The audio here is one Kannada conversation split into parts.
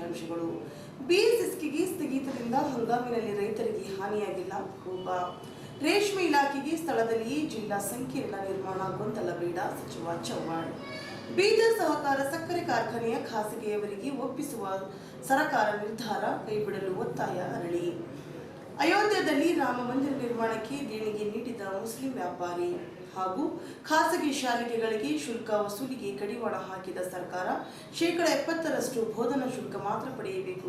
ಮುಖ್ಯಾಂಶಗಳು. ಬಿಎಸ್ಎಸ್ಕೆಗೆ ಸ್ಥಗಿತದಿಂದ ಹಂಗಾಮಿನಲ್ಲಿ ರೈತರಿಗೆ ಹಾನಿಯಾಗಿಲ್ಲ. ಕೋಪ. ರೇಷ್ಮೆ ಇಲಾಖೆಗೆ ಸ್ಥಳದಲ್ಲಿಯೇ ಜಿಲ್ಲಾ ಸಂಕೀರ್ಣ ನಿರ್ಮಾಣ ಗೊಂದಲ ಬೇಡ. ಸಚಿವ ಚವ್ಹಾಣ್. ಬೀದರ್ ಸಹಕಾರ ಸಕ್ಕರೆ ಕಾರ್ಖಾನೆಯ ಖಾಸಗಿಯವರಿಗೆ ಒಪ್ಪಿಸುವ ಸರ್ಕಾರ ನಿರ್ಧಾರ ಕೈಬಿಡಲು ಒತ್ತಾಯ ಅರಳಿ. ಅಯೋಧ್ಯೆಯಲ್ಲಿ ರಾಮ ಮಂದಿರ ನಿರ್ಮಾಣಕ್ಕೆ ದೇಣಿಗೆ ನೀಡಿದ ಮುಸ್ಲಿಂ ವ್ಯಾಪಾರಿ ಹಾಗೂ ಖಾಸಗಿ ಶಾಲೆಗಳಿಗೆ ಶುಲ್ಕ ವಸೂಲಿಗೆ ಕಡಿವಾಣ ಹಾಕಿದ ಸರ್ಕಾರ 70% ಬೋಧನಾ ಶುಲ್ಕ ಮಾತ್ರ ಪಡೆಯಬೇಕು.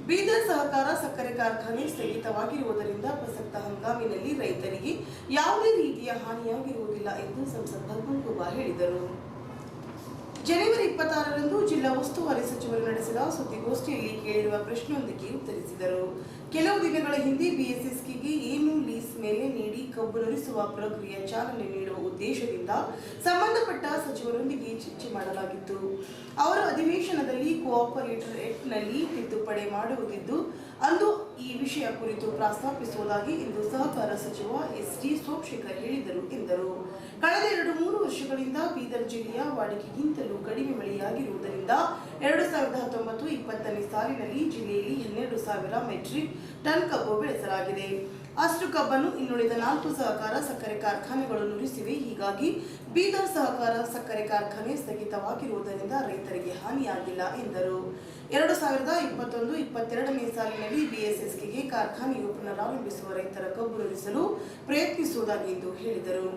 ಬೀದರ್ ಸಹಕಾರ ಸಕ್ಕರೆ ಕಾರ್ಖಾನೆ ಸ್ಥಗಿತವಾಗಿರುವುದರಿಂದ ಪ್ರಸಕ್ತ ಹಂಗಾಮಿನಲ್ಲಿ ರೈತರಿಗೆ ಯಾವುದೇ ರೀತಿಯ ಹಾನಿಯಾಗಿರುವುದಿಲ್ಲ ಎಂದು ಸಂಸದ ಭಗವಂತ ಹೇಳಿದರು. ಜನವರಿ 26ರಂದು ಜಿಲ್ಲಾ ಉಸ್ತುವಾರಿ ಸಚಿವರು ನಡೆಸಿದ ಸುದ್ದಿಗೋಷ್ಠಿಯಲ್ಲಿ ಕೇಳಿರುವ ಪ್ರಶ್ನೆಯೊಂದಕ್ಕೆ ಉತ್ತರಿಸಿದರು. ಕೆಲವು ದಿನಗಳ ಹಿಂದೆ ಬಿಎಸ್ಎಸ್ಕೆಗೆ ಏನು ಲೀಸ್ ಮೇಲೆ ನೀಡಿ ಕಬ್ಬು ನುರಿಸುವ ಪ್ರಕ್ರಿಯೆ ಚಾಲನೆ ನೀಡುವ ಉದ್ದೇಶದಿಂದ ಸಂಬಂಧಪಟ್ಟ ಸಚಿವರೊಂದಿಗೆ ಚರ್ಚೆ ಮಾಡಲಾಗಿತ್ತು. ಅವರು ಅಧಿವೇಶನದಲ್ಲಿ ಕೋಆಪರೇಟರ್ ಆಕ್ಟ್ನಲ್ಲಿ ತಿದ್ದುಪಡಿ ಮಾಡುವುದಿದ್ದು ಅಂದು ಈ ವಿಷಯ ಕುರಿತು ಪ್ರಸ್ತಾಪಿಸುವುದಾಗಿ ಎಂದು ಸಹಕಾರ ಸಚಿವ ಎಸ್.ಟಿ. ಸೋಮಶೇಖರ್ ಹೇಳಿದರು ಎಂದರು. ಕಳೆದ 2-3 ವರ್ಷಗಳಿಂದ ಬೀದರ್ ಜಿಲ್ಲೆಯ ವಾಡಿಕೆಗಿಂತಲೂ ಕಡಿಮೆ ಮಳೆಯಾಗಿರುವುದರಿಂದ 2019-20ನೇ ಸಾಲಿನಲ್ಲಿ ಜಿಲ್ಲೆಯಲ್ಲಿ 12,000 ಮೆಟ್ರಿಕ್ ಟನ್ ಕಬ್ಬು ಬೆಳೆಸಲಾಗಿದೆ. ಅಷ್ಟು ಕಬ್ಬನ್ನು ಇನ್ನುಳಿದ 4 ಸಹಕಾರ ಸಕ್ಕರೆ ಕಾರ್ಖಾನೆಗಳು ನುರಿಸಿವೆ. ಹೀಗಾಗಿ ಬೀದರ್ ಸಹಕಾರ ಸಕ್ಕರೆ ಕಾರ್ಖಾನೆ ಸ್ಥಗಿತವಾಗಿರುವುದರಿಂದ ರೈತರಿಗೆ ಹಾನಿಯಾಗಿಲ್ಲ ಎಂದರು. 2021-22ನೇ ಸಾಲಿನಲ್ಲಿ ಬಿಎಸ್ಎಸ್ಕೆಗೆ ಕಾರ್ಖಾನೆಯು ಪುನರಾರಂಭಿಸುವ ರೈತರ ಕಬ್ಬು ನುರಿಸಲು ಪ್ರಯತ್ನಿಸುವುದಾಗಿ ಎಂದು ಹೇಳಿದರು.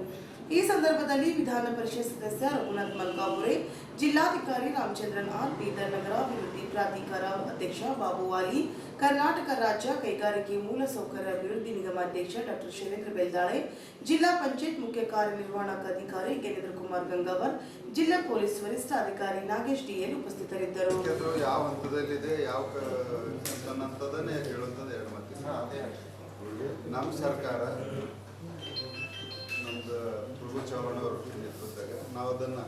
ಈ ಸಂದರ್ಭದಲ್ಲಿ ವಿಧಾನ ಪರಿಷತ್ ಸದಸ್ಯ ರಘುನಾಥ್ ಮಲ್ಕಾಪುರೆ, ಜಿಲ್ಲಾಧಿಕಾರಿ ರಾಮಚಂದ್ರನ್ ಆರ್, ಬೀದರ್ ನಗರಾಭಿವೃದ್ಧಿ ಪ್ರಾಧಿಕಾರ ಅಧ್ಯಕ್ಷ ಬಾಬು ವಾಲಿ, ಕರ್ನಾಟಕ ರಾಜ್ಯ ಕೈಗಾರಿಕೆ ಮೂಲಸೌಕರ್ಯ ಅಭಿವೃದ್ಧಿ ನಿಗಮ ಅಧ್ಯಕ್ಷ ಡಾಕ್ಟರ್ ಶೈಲೇಂದ್ರ ಬೆಲ್ದಾಳೆ, ಜಿಲ್ಲಾ ಪಂಚಾಯತ್ ಮುಖ್ಯ ಕಾರ್ಯನಿರ್ವಹಣಾಧಿಕಾರಿ ಜ್ಞಾನೇಂದ್ರ ಕುಮಾರ್ ಗಂಗಾವರ್, ಜಿಲ್ಲಾ ಪೊಲೀಸ್ ವರಿಷ್ಠಾಧಿಕಾರಿ ನಾಗೇಶ್ ಡಿಎಲ್ ಉಪಸ್ಥಿತರಿದ್ದರು. ಯಾವ ಹಂತದಲ್ಲಿದೆ ಯಾವ ಹಂತದನ್ನೇ ಹೇಳುವಂಥದ್ದು ಎರಡು ಮಾತು. ನಮ್ಮ ಸರ್ಕಾರ ನಮ್ದು ಪ್ರಭು ಚವ್ಹಾಣ್ ಅವರು ನೇತೃತ್ವದಾಗ ನಾವು ಅದನ್ನು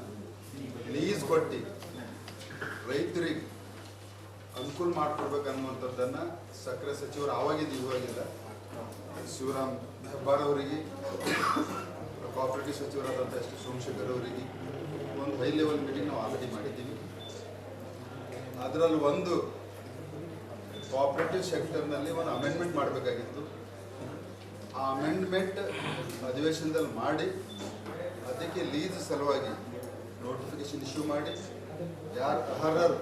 ಲೀಸ್ ಕೊಟ್ಟು ರೈತರಿಗೆ ಅನುಕೂಲ ಮಾಡಿಕೊಡ್ಬೇಕನ್ನುವಂಥದ್ದನ್ನು ಸಕ್ಕರೆ ಸಚಿವರು ಆವಾಗಿದ್ದು ಇವಾಗಿಲ್ಲ ಶಿವರಾಮ್ ಹೆಬ್ಬಾರ್ ಅವರಿಗೆ, ಕೋಆಪರೇಟಿವ್ ಸಚಿವರಾದಂಥ ಎಸ್.ಟಿ. ಸೋಮಶೇಖರ್ ಅವರಿಗೆ ಒಂದು ಹೈ ಲೆವೆಲ್ ಮೀಟಿಂಗ್ ನಾವು ಆಲ್ರೆಡಿ ಮಾಡಿದ್ದೀವಿ. ಅದರಲ್ಲಿ ಒಂದು ಕೋಆಪರೇಟಿವ್ ಸೆಕ್ಟರ್ನಲ್ಲಿ ಒಂದು ಅಮೆಂಡ್ಮೆಂಟ್ ಮಾಡಬೇಕಾಗಿತ್ತು. ಆ ಅಮೆಂಡ್ಮೆಂಟ್ ಅಧಿವೇಶನದಲ್ಲಿ ಮಾಡಿ ಅದಕ್ಕೆ ಲೀಸ್ ಸಲುವಾಗಿ ನೋಟಿಫಿಕೇಶನ್ ಇಶ್ಯೂ ಮಾಡಿ ಯಾರು ಅರ್ಹರು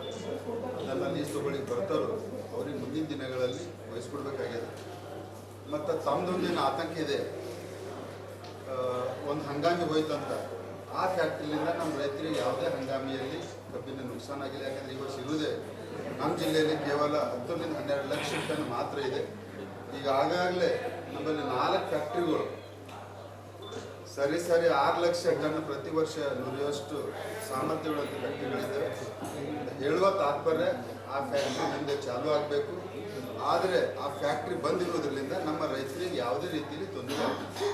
ಅದನ್ನು ಲೀಸ್ ತೊಗೊಳ್ಳಿಕ್ಕೆ ಬರ್ತಾರೋ ಅವ್ರಿಗೆ ಮುಂದಿನ ದಿನಗಳಲ್ಲಿ ವಹಿಸ್ಕೊಡ್ಬೇಕಾಗಿದೆ. ಮತ್ತು ತಮ್ಮದೊಂದೇನು ಆತಂಕ ಇದೆ, ಒಂದು ಹಂಗಾಮಿ ಹೋಯ್ತಂತ ಆ ಫ್ಯಾಕ್ಟ್ರಿಯಿಂದ ನಮ್ಮ ರೈತರಿಗೆ ಯಾವುದೇ ಹಂಗಾಮಿಯಲ್ಲಿ ಕಬ್ಬಿನ ನುಕ್ಸಾನ ಆಗಿದೆ. ಯಾಕಂದರೆ ಈ ವರ್ಷ ಇರುವುದೇ ನಮ್ಮ ಜಿಲ್ಲೆಯಲ್ಲಿ ಕೇವಲ 10-12 ಲಕ್ಷ ಟನ್ ಮಾತ್ರ ಇದೆ. ಈಗ ಆಗಾಗಲೇ ನಮ್ಮಲ್ಲಿ 4 ಫ್ಯಾಕ್ಟ್ರಿಗಳು ಸರಿ 6 ಲಕ್ಷ ಟನ್ ಪ್ರತಿ ವರ್ಷ ನುರಿಯುವಷ್ಟು ಸಾಮರ್ಥ್ಯಗಳಂತ ಫ್ಯಾಕ್ಟ್ರಿಗಳಿದ್ದಾವೆ. ಹೇಳುವ ತಾತ್ಪರ್ಯ ಆ ಫ್ಯಾಕ್ಟ್ರಿ ಮುಂದೆ ಚಾಲೂ ಆಗಬೇಕು. ಆದರೆ ಆ ಫ್ಯಾಕ್ಟ್ರಿ ಬಂದಿರೋದ್ರಿಂದ ನಮ್ಮ ರೈತರಿಗೆ ಯಾವುದೇ ರೀತಿಯಲ್ಲಿ ತೊಂದರೆ ಆಗುತ್ತೆ.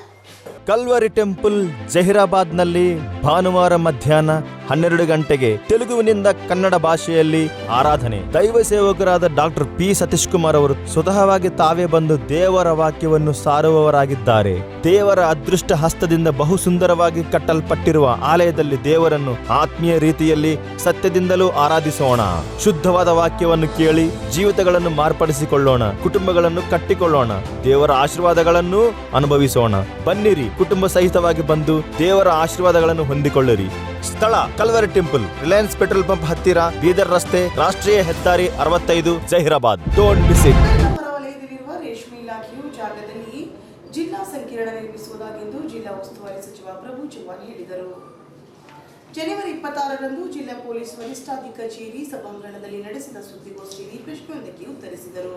ಕಲ್ವರಿ ಟೆಂಪಲ್ ಜಹೀರಾಬಾದ್ನಲ್ಲಿ ಭಾನುವಾರ ಮಧ್ಯಾಹ್ನ 12 ಗಂಟೆಗೆ ತೆಲುಗುವಿನಿಂದ ಕನ್ನಡ ಭಾಷೆಯಲ್ಲಿ ಆರಾಧನೆ. ದೈವ ಸೇವಕರಾದ ಡಾಕ್ಟರ್ ಪಿ ಸತೀಶ್ ಕುಮಾರ್ ಅವರು ಸ್ವತಃವಾಗಿ ತಾವೇ ಬಂದು ದೇವರ ವಾಕ್ಯವನ್ನು ಸಾರುವವರಾಗಿದ್ದಾರೆ. ದೇವರ ಅದೃಷ್ಟ ಹಸ್ತದಿಂದ ಬಹು ಸುಂದರವಾಗಿ ಕಟ್ಟಲ್ಪಟ್ಟಿರುವ ಆಲಯದಲ್ಲಿ ದೇವರನ್ನು ಆತ್ಮೀಯ ರೀತಿಯಲ್ಲಿ ಸತ್ಯದಿಂದಲೂ ಆರಾಧಿಸೋಣ. ಶುದ್ಧವಾದ ವಾಕ್ಯವನ್ನು ಕೇಳಿ ಜೀವಿತಗಳನ್ನು ಮಾರ್ಪಡಿಸಿಕೊಳ್ಳೋಣ, ಕುಟುಂಬಗಳನ್ನು ಕಟ್ಟಿಕೊಳ್ಳೋಣ, ದೇವರ ಆಶೀರ್ವಾದಗಳನ್ನು ಅನುಭವಿಸೋಣ. ಬನ್ನಿರಿ, ಕುಟುಂಬ ಸಹಿತವಾಗಿ ಬಂದು ದೇವರ ಆಶೀರ್ವಾದಗಳನ್ನು ಹೊಂದಿಕೊಳ್ಳಿರಿ. ಸ್ಥಳ Calvary temple, Reliance petrol pump ಹತ್ತಿರ, ಬೀದರ್ ರಸ್ತೆ, ರಾಷ್ಟ್ರೀಯ ಹೆದ್ದಾರಿ 65, ಜಹೀರಾಬಾದ್. Don't miss it. ಹೊರವಲಯದಲ್ಲಿರುವ ರೇಷ್ಮೆ ಇಲಾಖೆಯು ಜಾಗದಲ್ಲಿ ಜಿಲ್ಲಾ ಸಂಕೀರ್ಣ ನಿರ್ಮಿಸುವುದಾಗೆಂದು ಜಿಲ್ಲಾ ಉಸ್ತುವಾರಿ ಸಚಿವ ಪ್ರಭು ಚವ್ಹಾಣ್ ಹೇಳಿದರು. ಜನವರಿ 26ರಂದು ಜಿಲ್ಲಾ ಪೊಲೀಸ್ ವರಿಷ್ಠಾಧಿಕಾರಿ ಕಚೇರಿ ಸಭಾಂಗಣದಲ್ಲಿ ನಡೆಸಿದ ಸುದ್ದಿಗೋಷ್ಠಿಯಲ್ಲಿ ಪ್ರಶ್ನೆಯೊಂದಕ್ಕೆ ಉತ್ತರಿಸಿದರು.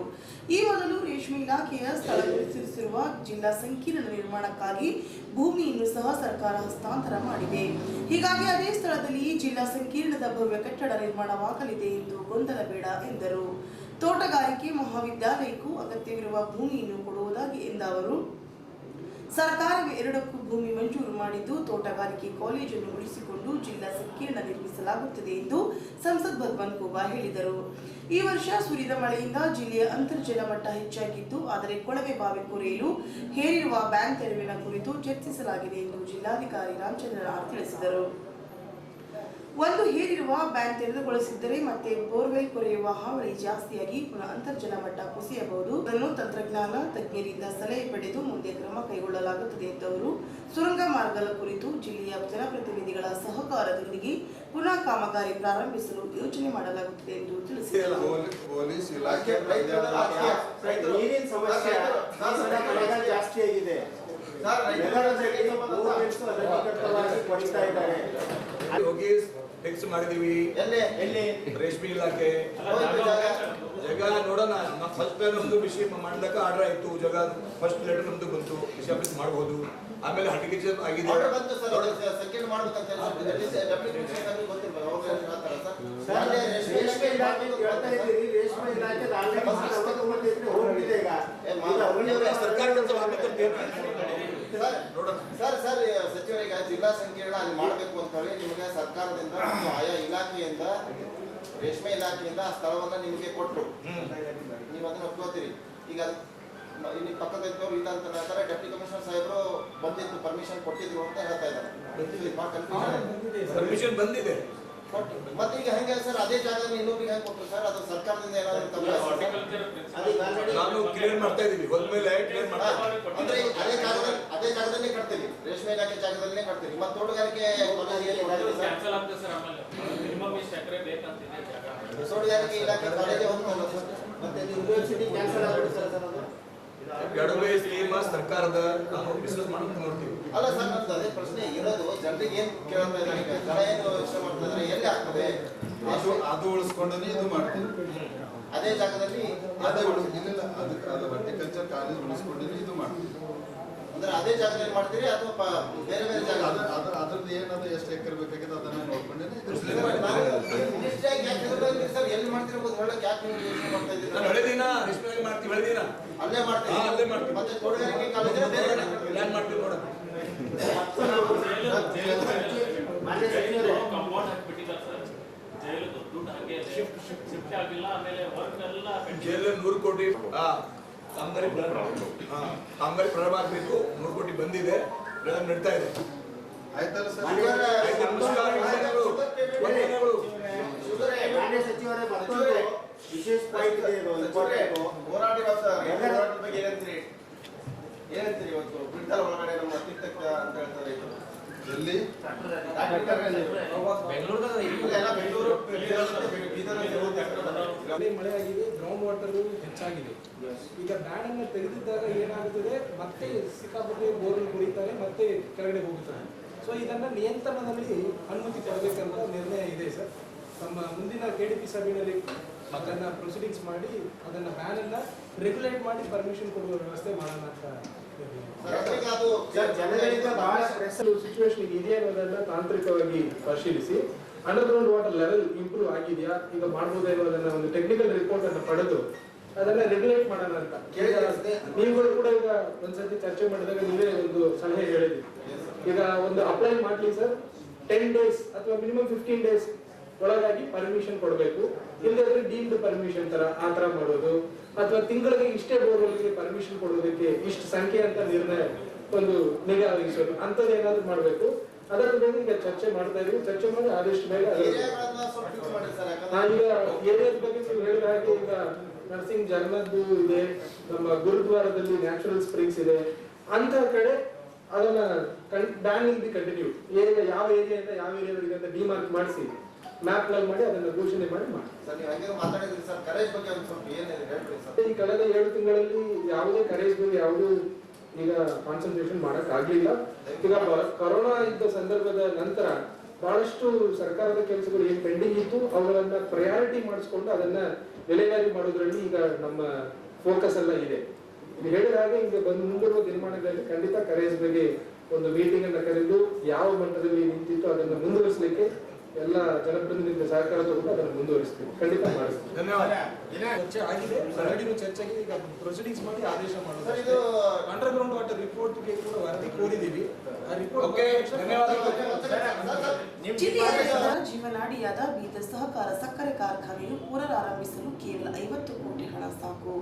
ಈ ಮೊದಲು ರೇಷ್ಮೆ ಇಲಾಖೆಯ ಸ್ಥಳ ಗುರುತಿಸಿರುವ ಜಿಲ್ಲಾ ಸಂಕೀರ್ಣ ನಿರ್ಮಾಣಕ್ಕಾಗಿ ಭೂಮಿಯನ್ನು ಸಹ ಸರ್ಕಾರ ಹಸ್ತಾಂತರ ಮಾಡಿದೆ. ಹೀಗಾಗಿ ಅದೇ ಸ್ಥಳದಲ್ಲಿ ಜಿಲ್ಲಾ ಸಂಕೀರ್ಣದ ಭವ್ಯ ಕಟ್ಟಡ ನಿರ್ಮಾಣವಾಗಲಿದೆ ಎಂದು ಗೊಂದಲ ಬೇಡ ಎಂದರು. ತೋಟಗಾರಿಕೆ ಮಹಾವಿದ್ಯಾಲಯಕ್ಕೂ ಅಗತ್ಯವಿರುವ ಭೂಮಿಯನ್ನು ಕೊಡುವುದಾಗಿ ಎಂದ ಅವರು, ಸರ್ಕಾರವೇ 2ಕ್ಕೂ ಭೂಮಿ ಮಂಜೂರು ಮಾಡಿದ್ದು ತೋಟಗಾರಿಕೆ ಕಾಲೇಜನ್ನು ಉಳಿಸಿಕೊಂಡು ಜಿಲ್ಲಾ ಸಂಕೀರ್ಣ ನಿರ್ಮಿಸಲಾಗುತ್ತದೆ ಎಂದು ಸಂಸದ ಭಗವಂತ ಖೂಬಾ ಹೇಳಿದರು. ಈ ವರ್ಷ ಸುರಿದ ಮಳೆಯಿಂದ ಜಿಲ್ಲೆಯ ಅಂತರ್ಜಲ ಮಟ್ಟ ಹೆಚ್ಚಾಗಿದ್ದು, ಆದರೆ ಕೊಳವೆ ಬಾವಿ ಕೊರೆಯಲು ಹೇರಿರುವ ಬ್ಯಾಂಕ್ ತೆರವಿನ ಕುರಿತು ಚರ್ಚಿಸಲಾಗಿದೆ ಎಂದು ಜಿಲ್ಲಾಧಿಕಾರಿ ರಾಮಚಂದ್ರನ್ ಆರ್ ತಿಳಿಸಿದರು. ಒಂದು ಹೇರಿರುವ ಬ್ಯಾಂಕ್ ತೆರೆದುಗೊಳಿಸಿದ್ದರೆ ಮತ್ತೆ ಬೋರ್ವೆಲ್ ಕೊರೆಯುವ ಹಾವಳಿ ಜಾಸ್ತಿಯಾಗಿ ಪುನಃ ಅಂತರ್ಜಲ ಮಟ್ಟ ಕುಸಿಯಬಹುದು. ಅದನ್ನು ತಂತ್ರಜ್ಞಾನ ತಜ್ಞರಿಂದ ಸಲಹೆ ಪಡೆದು ಮುಂದೆ ಕ್ರಮ ಕೈಗೊಳ್ಳಲಾಗುತ್ತದೆ ಎಂದವರು ಸುರಂಗ ಮಾರ್ಗದ ಕುರಿತು ಜಿಲ್ಲೆಯ ಜನಪ್ರತಿನಿಧಿಗಳ ಸಹಕಾರದೊಂದಿಗೆ ಪುನಃ ಕಾಮಗಾರಿ ಪ್ರಾರಂಭಿಸಲು ಯೋಜನೆ ಮಾಡಲಾಗುತ್ತದೆ ಎಂದು ತಿಳಿಸಿದರು. ಪೊಲೀಸ್ ಇಲಾಖೆ ನೀರಿನ ಸಮಸ್ಯೆ ಜಾಸ್ತಿ ಆಗಿದೆ. ಹೋಗಿ ಫಿಕ್ಸ್ ಮಾಡಿದೀವಿ. ಎಲ್ಲಿ ರೇಷ್ಮೆ ಇಲಾಖೆ ಜಾಗ ನೋಡೋಣ. ಫಸ್ಟ್ ನಮ್ದು ವಿಷಯ ಮಾಡ್ಲಿಕ್ಕೆ ಆರ್ಡರ್ ಆಯ್ತು. ಜಾಗ ಫಸ್ಟ್ ಲೆಟರ್ ನಮ್ದು ಬಂತು, ವಿಷಯ ಆಫೀಸ್ ಮಾಡಬಹುದು. ಆಮೇಲೆ ಹರ್ಟಿಕಲ್ಚರ್ ಆಗಿದೆ. ಸರ್ ಸಚಿವರಿಗೆ ಜಿಲ್ಲಾ ಸಂಕೀರ್ಣ ಅಲ್ಲಿ ಮಾಡಬೇಕು ಅಂತ ಹೇಳಿ ನಿಮಗೆ ಸರ್ಕಾರದಿಂದ ಆಯಾ ಇಲಾಖೆಯಿಂದ ರೇಷ್ಮೆ ಇಲಾಖೆಯಿಂದ ಆ ಸ್ಥಳವನ್ನ ನಿಮಗೆ ಕೊಟ್ಟರು. ನೀವು ಅದನ್ನ ಒಪ್ಕೋತೀರಿ. ಈಗ ಇಲ್ಲಿ ಪಕ್ಕದವರು ಇಲ್ಲ ಅಂತ ಹೇಳ್ತಾರೆ. ಡೆಪ್ಟಿ ಕಮಿಷನರ್ ಸಾಹೇಬರು ಬಂದಿತ್ತು, ಪರ್ಮಿಷನ್ ಕೊಟ್ಟಿದ್ರು ಅಂತ ಹೇಳ್ತಾ ಇದ್ದಾರೆ. ಪರ್ಮಿಷನ್ ಬಂದಿದೆ. ಮತ್ತೆ ಈಗ ಹೆಂಗೆ ಸರ್ ಅದೇ ಜಾಗ ಇನ್ನೊಬ್ರಿಗೆ ಹೆಂಗೆ ಕೊಟ್ಟರು ಸರ್? ಅದು ಸರ್ಕಾರದಿಂದ ಏನಾದ್ರು ನಾನು ಕ್ಲಿಯರ್ ಮಾಡ್ತಾ ಇದೀವಿ. ಹೋದ್ಮೇಲೆ ಕ್ಲಿಯರ್ ಮಾಡ್ತಾ ಅಂದ್ರೆ ಅದೇ ಜಾಗದಲ್ಲೇ ಕಟ್ತೀವಿ, ರೇಷ್ಮೆ ಇಲಾಖೆ ಜಾಗದಲ್ಲೇ ಕಟ್ತೀವಿ. ಮತ್ತೆ ತೋಟಗಾರಿಕೆ ತೋಟಗಾರಿಕೆ ಇಲಾಖೆ ಕಾಲೇಜೇ ಹೋಗ್ತಲ್ಲ ಸರ್. ಮತ್ತೆ ಯೂನಿವರ್ಸಿಟಿ ಕ್ಯಾನ್ಸಲ್ ಆಗ್ಬಿಡುತ್ತೆ ಸರ್. ಅದು ಎರಡುವೇ ಸ್ಕೀಮ್ ಸರ್ಕಾರದ ನಾವು ಬಿಸ್ನೆಸ್ ಮಾಡೋದು ನೋಡ್ತೀವಿ. ಅಲ್ಲ ಸರ್, ನಮ್ದು ಅದೇ ಪ್ರಶ್ನೆ ಇರೋದು. ಜನರಿಗೆ ಏನ್ ಕೇಳ್ತಾ ಇದ್ದಾರೆ, ಈಗ ಜನ ಏನು ಇಷ್ಟ ಮಾಡ್ತಾ ಇದ್ದಾರೆ, ಎಲ್ಲಿ ಆಗ್ತದೆ ಅದು ಉಳಿಸ್ಕೊಂಡೇ ಇದು ಮಾಡ್ತೀವಿ. ಅದೇ ಜಾಗದಲ್ಲಿ ಅದೇ ಇಲ್ಲ ಅದು ಹಾರ್ಟಿಕಲ್ಚರ್ ಕಾಲೇಜ್ ಉಳಿಸ್ಕೊಂಡೇ ಇದು ಮಾಡ್ತೀವಿ. ಅಂದ್ರೆ ಅದೇ ಜಾಗದಲ್ಲಿ ಮಾಡ್ತೀರಿ ಅಥವಾ ಬೇರೆ ಬೇರೆ ಜಾಗ? ಅದ್ರದ್ದು ಏನದು ಎಷ್ಟು ಎಕರೆ ಬೇಕಾಗಿದೆ ಅದನ್ನ ನೋಡ್ಕೊಂಡೇ ಸರ್ ಎಲ್ಲಿ ಮಾಡ್ತಿರ್ಬೋದು ಹೇಳಕ್ ಯಾಕೆ ನೀವು ಯೋಚನೆ ಮಾಡ್ತಾ ಇದ್ದೀರಾ? ನಾನು ಹಳೆದಿನ ರೇಷ್ಮೆ ಮಾಡ್ತೀವಿ. ಹಳೆದಿನ ಅಲ್ಲೇ ಮಾಡ್ತೀವಿ. ಅಲ್ಲೇ ಮಾಡ್ತೀವಿ. ಮತ್ತೆ ತೋಟಗಾರಿಕೆ ಕಾಲೇಜ್ ಪ್ಲಾನ್ ಮಾಡ್ತೀವಿ ನೋಡೋಣ. ಜೈಲು 100 ಕೋಟಿ ಕಾಮಗಾರಿ ಪ್ರಾರಂಭ ಆಗಬೇಕು. 100 ಕೋಟಿ ಬಂದಿದೆ, ನಡೀತಾ ಇದೆ. ಆಯ್ತಲ್ಲ ಸರ್. ಸಚಿವರೇ ಮತ್ತೊಂದು ವಿಶೇಷ ಪಾಯಿಂಟ್ ಇದೆ. ಹೋರಾಟ ಬಗ್ಗೆ ಏನಂತೀರಿ ಇವತ್ತು ಬಿಡ್ತಾರ ಒಳಗಡೆ ನಮ್ಮ ತೀರ್ಥಕ್ಕ ಅಂತ ಹೇಳ್ತಾರೆ. ಎಲ್ಲಿ ಮಳೆ ಆಗಿದೆ, ಗ್ರೌಂಡ್ ವಾಟರ್ ಹೆಚ್ಚಾಗಿದೆ. ಈಗ ಬ್ಯಾನ್ ಅನ್ನು ತೆಗೆದಿದ್ದಾಗ ಏನಾಗುತ್ತದೆ, ಮತ್ತೆ ಸಿಕ್ಕಾಪಟ್ಟೆ ಬೋರ್ವೆಲ್ ಕುಡಿತಾರೆ, ಮತ್ತೆ ಕೆಳಗಡೆ ಹೋಗುತ್ತಾರೆ. ಸೊ ಇದನ್ನ ನಿಯಂತ್ರಣದಲ್ಲಿ ಅನುಮತಿ ಕೊಡಬೇಕಂತ ನಿರ್ಣಯ ಇದೆ ಸರ್. ನಮ್ಮ ಮುಂದಿನ KDP ಸಭೆಯಲ್ಲಿ ಅದನ್ನ ಪ್ರೊಸೀಡಿಂಗ್ಸ್ ಮಾಡಿ ಅದನ್ನ ಬ್ಯಾನ್ ಅನ್ನ ರೆಗ್ಯುಲೇಟ್ ಮಾಡಿ ಪರ್ಮಿಷನ್ ಕೊಡುವ ವ್ಯವಸ್ಥೆ ಮಾಡೋಣ ಅಂತ ಜನಗಳಿಂದ ಬಹಳ ಸಿಚುವೇಶನ್ ಇದೆಯಾ ಅನ್ನೋದನ್ನ ತಾಂತ್ರಿಕವಾಗಿ ಪರಿಶೀಲಿಸಿ ಅಂಡರ್ಗ್ರೌಂಡ್ ವಾಟರ್ ಲೆವೆಲ್ ಇಂಪ್ರೂವ್ ಆಗಿದೆಯಾ, ಈಗ ಮಾಡಬಹುದೇ ಅನ್ನೋದನ್ನ ಒಂದು ಟೆಕ್ನಿಕಲ್ ರಿಪೋರ್ಟ್ ಅನ್ನು ಪಡೆದು ಅದನ್ನ ರೆಗ್ಯುಲೇಟ್ ಮಾಡೋಣ ಅಂತ ನೀವುಗಳು ಕೂಡ ಈಗ ಒಂದ್ಸತಿ ಚರ್ಚೆ ಮಾಡಿದಾಗ ನೀವೇ ಒಂದು ಸಲಹೆ ಹೇಳಿದ್ವಿ. ಈಗ ಒಂದು ಅಪ್ಲೈ ಮಾಡ್ಲಿ ಸರ್, 10 days ಅಥವಾ ಮಿನಿಮಮ್ 15 days ಒಳಗಾಗಿ ಪರ್ಮಿಷನ್ ಕೊಡಬೇಕು. ಇಲ್ಲದ್ರೆ ಡೀಮ್ಡ್ ಪರ್ಮಿಷನ್ ಆ ತರ ಮಾಡೋದು, ಅಥವಾ ತಿಂಗಳಿಗೆ ಇಷ್ಟೇ ಬೋರ್ವೆಲ್ಗೆ ಪರ್ಮಿಷನ್ ಕೊಡೋದಕ್ಕೆ ಇಷ್ಟು ಸಂಖ್ಯೆ ಅಂತ ನಿರ್ಣಯ ಒಂದು ನಿಗಾ ವಹಿಸೋದು ಅಂತದ್ದು ಏನಾದ್ರು ಮಾಡಬೇಕು. ಅದರ ಬಗ್ಗೆ ಈಗ ಚರ್ಚೆ ಮಾಡ್ತಾ ಇದೀವಿ. ಚರ್ಚೆ ಮಾಡಿ ಆದಷ್ಟು ಬೇಗ ಈಗ ಏರಿಯಾದ ಬಗ್ಗೆ ನೀವು ಹೇಳಿದ ಹಾಗೆ ಈಗ ನರ್ಸಿಂಗ್ ಜರ್ನದ್ದು ಇದೆ, ನಮ್ಮ ಗುರುದ್ವಾರದಲ್ಲಿ ನ್ಯಾಚುರಲ್ ಸ್ಪ್ರಿಂಗ್ಸ್ ಇದೆ, ಅಂತ ಕಡೆ ಅದನ್ನ ಬ್ಯಾನ್ ವಿಲ್ ಬಿ ಕಂಟಿನ್ಯೂ. ಯಾವ ಏರಿಯಾದಿಂದ ಯಾವ ಏರಿಯಾವರೆಗೆ ಅಂತ ಡಿಮಾರ್ಕ್ ಮಾಡಿಸಿ ಮ್ಯಾಪ್ ನಲ್ಲಿ ಮಾಡಿ ಅದನ್ನ ಘೋಷಣೆ ಮಾಡಿ ಈ ಕಳೆದ 7 ತಿಂಗಳಲ್ಲಿ ಯಾವುದೇ ಕರೇಜ್ ಬಗ್ಗೆ ಯಾವುದೂ ಈಗ ಕಾನ್ಸಂಟ್ರೇಷನ್ ಮಾಡಕ್ ಆಗ್ಲಿಲ್ಲ. ಈಗ ಕೊರೋನಾ ಇದ್ದ ಸಂದರ್ಭದ ನಂತರ ಬಹಳಷ್ಟು ಸರ್ಕಾರದ ಕೆಲಸಗಳು ಏನ್ ಪೆಂಡಿಂಗ್ ಇತ್ತು ಅವುಗಳನ್ನ ಪ್ರಯಾರಿಟಿ ಮಾಡಿಸ್ಕೊಂಡು ಅದನ್ನ ವಿಲೇವಾರಿ ಮಾಡೋದ್ರಲ್ಲಿ ಈಗ ನಮ್ಮ ಫೋಕಸ್ ಎಲ್ಲ ಇದೆ. ಇದು ಹೇಳಿದ ಹಾಗೆ ಈಗ ಮುಂಬರುವ ದಿನಮಾನಗಳಲ್ಲಿ ಖಂಡಿತ ಕರೇಜ್ ಬಗ್ಗೆ ಒಂದು ಮೀಟಿಂಗ್ ಅನ್ನ ಕರೆದು ಯಾವ ಮಟ್ಟದಲ್ಲಿ ನಿಂತಿತ್ತು ಅದನ್ನ ಮುಂದುವರಿಸಲಿಕ್ಕೆ ಎಲ್ಲ ಜನಪ್ರತಿನಿಧಿಗಳ ಸಹಕಾರ ತಗೊಂಡು ಅದನ್ನು ಮುಂದುವರಿಸ್ತೀವಿ, ಖಂಡಿತ ಮಾಡಿಸ್ತೀವಿ. ಧನ್ಯವಾದ. ಚರ್ಚೆ ಆಗಿದೆ, ಚರ್ಚೆಗೆ ಈಗ ಪ್ರೊಸೀಡಿಂಗ್ಸ್ ಮಾಡಿ ಆದೇಶ ಮಾಡೋದು. ಅಂಡರ್ ಗ್ರೌಂಡ್ ವಾಟರ್ ರಿಪೋರ್ಟ್ಗೆ ಕೂಡ ವರದಿ ಕೋರಿದೀವಿ. ರಿಪೋರ್ಟ್ ಓಕೆ, ಧನ್ಯವಾದಗಳು. ಜಿಲ್ಲೆಯ ರೈತರ ಜೀವನಾಡಿಯಾದ ಬೀದರ್ ಸಹಕಾರ ಸಕ್ಕರೆ ಕಾರ್ಖಾನೆಯು ಪುನರಾರಂಭಿಸಲು ಕೇವಲ 50 ಕೋಟಿ ಹಣ ಸಾಕು.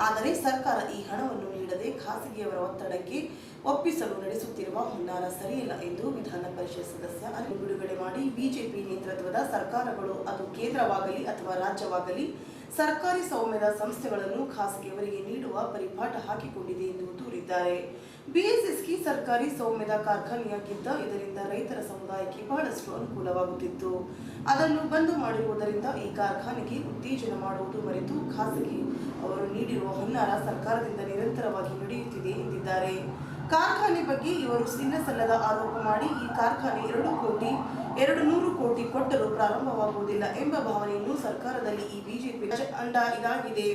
ಆದರೆ ಸರ್ಕಾರ ಈ ಹಣವನ್ನು ನೀಡದೆ ಖಾಸಗಿಯವರ ಒತ್ತಡಕ್ಕೆ ಒಪ್ಪಿಸಲು ನಡೆಸುತ್ತಿರುವ ಹುನ್ನಾರ ಸರಿಯಿಲ್ಲ ಎಂದು ವಿಧಾನ ಪರಿಷತ್ ಸದಸ್ಯ ಅನಿಲ್ ಬಿಡುಗಡೆ ಮಾಡಿ, ಬಿಜೆಪಿ ನೇತೃತ್ವದ ಸರ್ಕಾರಗಳು ಅದು ಕೇಂದ್ರವಾಗಲಿ ಅಥವಾ ರಾಜ್ಯವಾಗಲಿ ಸರ್ಕಾರಿ ಸ್ವಾಮ್ಯದ ಸಂಸ್ಥೆಗಳನ್ನು ಖಾಸಗಿಯವರಿಗೆ ನೀಡುವ ಪರಿಪಾಠ ಹಾಕಿಕೊಂಡಿದೆ ಎಂದು ದೂರಿದ್ದಾರೆ. ಬಿಎಸ್ಎಸ್ಕಿ ಸರ್ಕಾರಿ ಸ್ವಾಮ್ಯದ ಕಾರ್ಖಾನೆಯಾಗಿದ್ದ ಇದರಿಂದ ರೈತರ ಸಮುದಾಯಕ್ಕೆ ಬಹಳಷ್ಟು ಅನುಕೂಲವಾಗುತ್ತಿತ್ತು. ಅದನ್ನು ಬಂದ್ ಮಾಡಿರುವುದರಿಂದ ಈ ಕಾರ್ಖಾನೆಗೆ ಉತ್ತೇಜನ ಮಾಡುವುದು ಮರೆತು ಖಾಸಗಿ ಅವರು ನೀಡಿರುವ ಹುನ್ನಾರ ಸರ್ಕಾರದಿಂದ ನಿರಂತರವಾಗಿ ನಡೆಯುತ್ತಿದೆ ಎಂದಿದ್ದಾರೆ. ಕಾರ್ಖಾನೆ ಬಗ್ಗೆ ಇವರು ಸಲ್ಲದ ಆರೋಪ ಮಾಡಿ ಈ ಕಾರ್ಖಾನೆ 200 ಕೋಟಿ ಕೊಟ್ಟರೂ ಪ್ರಾರಂಭವಾಗುವುದಿಲ್ಲ ಎಂಬ ಭಾವನೆಯನ್ನು ಸರ್ಕಾರದಲ್ಲಿ ಈ ಬಿಜೆಪಿ ಅಂಡ ಇದಾಗಿದೆ.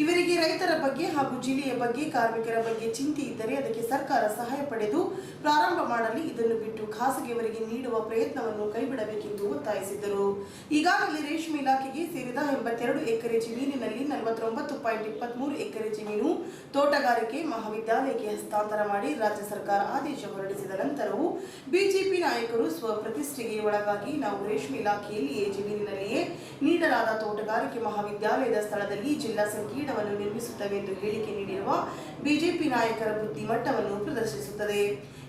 ಇವರಿಗೆ ರೈತರ ಬಗ್ಗೆ ಹಾಗೂ ಜಿಲ್ಲೆಯ ಬಗ್ಗೆ ಕಾರ್ಮಿಕರ ಬಗ್ಗೆ ಚಿಂತೆ ಇದ್ದರೆ ಅದಕ್ಕೆ ಸರ್ಕಾರ ಸಹಾಯ ಪಡೆದು ಪ್ರಾರಂಭ ಮಾಡಲಿ. ಇದನ್ನು ಬಿಟ್ಟು ಖಾಸಗಿಯವರಿಗೆ ನೀಡುವ ಪ್ರಯತ್ನವನ್ನು ಕೈಬಿಡಬೇಕೆಂದು ಒತ್ತಾಯಿಸಿದರು. ಈಗಾಗಲೇ ರೇಷ್ಮೆ ಇಲಾಖೆಗೆ ಸೇರಿದ 82 ಎಕರೆ ಜಮೀನಿನಲ್ಲಿ 49.23 ಎಕರೆ ಜಮೀನು ತೋಟಗಾರಿಕೆ ಮಹಾವಿದ್ಯಾಲಯಕ್ಕೆ ಹಸ್ತಾಂತರ ಮಾಡಿ ರಾಜ್ಯ ಸರ್ಕಾರ ಆದೇಶ ಹೊರಡಿಸಿದ ನಂತರವೂ ಬಿಜೆಪಿ ನಾಯಕರು ಸ್ವಪ್ರತಿಷ್ಠೆಗೆ ಒಳಗಾಗಿ ನಾವು ರೇಷ್ಮೆ ಇಲಾಖೆಯಲ್ಲಿಯೇ ಜಮೀನಿನಲ್ಲಿಯೇ ನೀಡಲಾದ ತೋಟಗಾರಿಕೆ ಮಹಾವಿದ್ಯಾಲಯದ ಸ್ಥಳದಲ್ಲಿ ಜಿಲ್ಲಾ ಸಂಕೀರ್ಣವನ್ನು ನಿರ್ಮಿಸುತ್ತವೆ ಎಂದು ಹೇಳಿಕೆ ನೀಡಿರುವ ಬಿಜೆಪಿ ನಾಯಕರ ಬುದ್ಧಿಮಟ್ಟವನ್ನು ಪ್ರದರ್ಶಿಸುತ್ತದೆ.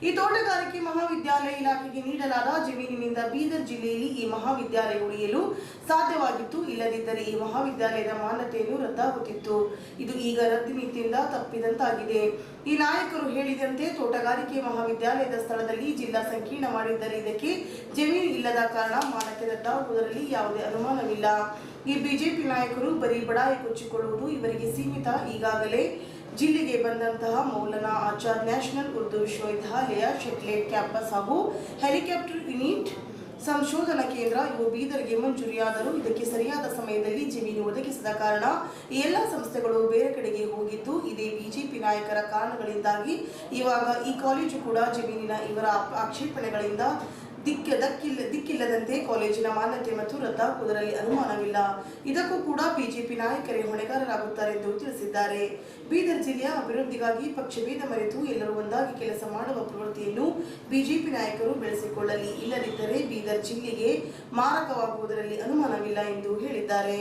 ಈ ತೋಟಗಾರಿಕೆ ಮಹಾವಿದ್ಯಾಲಯ ಇಲಾಖೆಗೆ ನೀಡಲಾದ ಜಮೀನಿನಿಂದ ಬೀದರ್ ಜಿಲ್ಲೆಯಲ್ಲಿ ಈ ಮಹಾವಿದ್ಯಾಲಯ ಉಳಿಯಲು ಸಾಧ್ಯವಾಗಿತ್ತು. ಇಲ್ಲದಿದ್ದರೆ ಈ ಮಹಾವಿದ್ಯಾಲಯದ ಮಾನ್ಯತೆಯನ್ನು ರದ್ದಾಗುತ್ತಿತ್ತು. ಇದು ಈಗ ರದ್ದು ನೀತಿಯಿಂದ ತಪ್ಪಿದಂತಾಗಿದೆ. ಈ ನಾಯಕರು ಹೇಳಿದಂತೆ ತೋಟಗಾರಿಕೆ ಮಹಾವಿದ್ಯಾಲಯದ ಸ್ಥಳದಲ್ಲಿ ಜಿಲ್ಲಾ ಸಂಕೀರ್ಣ ಮಾಡಿದ್ದರೆ ಇದಕ್ಕೆ ಜಮೀನು ಇಲ್ಲದ ಕಾರಣ ಮಾನ್ಯತೆ ರದ್ದಾಗುವುದರಲ್ಲಿ ಯಾವುದೇ ಅನುಮಾನವಿಲ್ಲ. ಈ ಬಿಜೆಪಿ ನಾಯಕರು ಬರೀ ಬಡಾಯಿ ಕೊಚ್ಚಿಕೊಳ್ಳುವುದು ಇವರಿಗೆ ಸೀಮಿತ. ಈಗಾಗಲೇ ಜಿಲ್ಲೆಗೆ ಬಂದಂತಹ ಮೌಲಾನಾ ಆಜಾದ್ ನ್ಯಾಷನಲ್ ಉರ್ದು ವಿಶ್ವವಿದ್ಯಾಲಯ, ಶೆಟ್ಲೇಟ್ ಕ್ಯಾಂಪಸ್ ಹಾಗೂ ಹೆಲಿಕಾಪ್ಟರ್ ಯೂನಿಟ್ ಸಂಶೋಧನಾ ಕೇಂದ್ರ ಇವು ಬೀದರ್ಗೆ ಮಂಜೂರಿಯಾದರೂ ಇದಕ್ಕೆ ಸರಿಯಾದ ಸಮಯದಲ್ಲಿ ಜಮೀನು ಒದಗಿಸದ ಕಾರಣ ಈ ಎಲ್ಲ ಸಂಸ್ಥೆಗಳು ಬೇರೆ ಕಡೆಗೆ ಹೋಗಿದ್ದು ಇದೇ ಬಿಜೆಪಿ ನಾಯಕರ ಕಾರಣಗಳಿಂದಾಗಿ ಇವಾಗ ಈ ಕಾಲೇಜು ಕೂಡ ಜಮೀನಿನ ಇವರ ಆಕ್ಷೇಪಣೆಗಳಿಂದ ದಿಕ್ಕಿಲ್ಲದಂತೆ ಕಾಲೇಜಿನ ಮಾನ್ಯತೆ ಮತ್ತು ರದ್ದಾಗುವುದರಲ್ಲಿ ಅನುಮಾನವಿಲ್ಲ. ಇದಕ್ಕೂ ಕೂಡ ಬಿಜೆಪಿ ನಾಯಕರೇ ಹೊಣೆಗಾರರಾಗುತ್ತಾರೆ ಎಂದು ತಿಳಿಸಿದ್ದಾರೆ. ಬೀದರ್ ಜಿಲ್ಲೆಯ ಅಭಿವೃದ್ಧಿಗಾಗಿ ಪಕ್ಷಭೇದ ಮರೆತು ಎಲ್ಲರೂ ಒಂದಾಗಿ ಕೆಲಸ ಮಾಡುವ ಪ್ರವೃತ್ತಿಯನ್ನು ಬಿಜೆಪಿ ನಾಯಕರು ಬೆಳೆಸಿಕೊಳ್ಳಲಿ. ಇಲ್ಲದಿದ್ದರೆ ಬೀದರ್ ಜಿಲ್ಲೆಗೆ ಮಾರಕವಾಗುವುದರಲ್ಲಿ ಅನುಮಾನವಿಲ್ಲ ಎಂದು ಹೇಳಿದ್ದಾರೆ.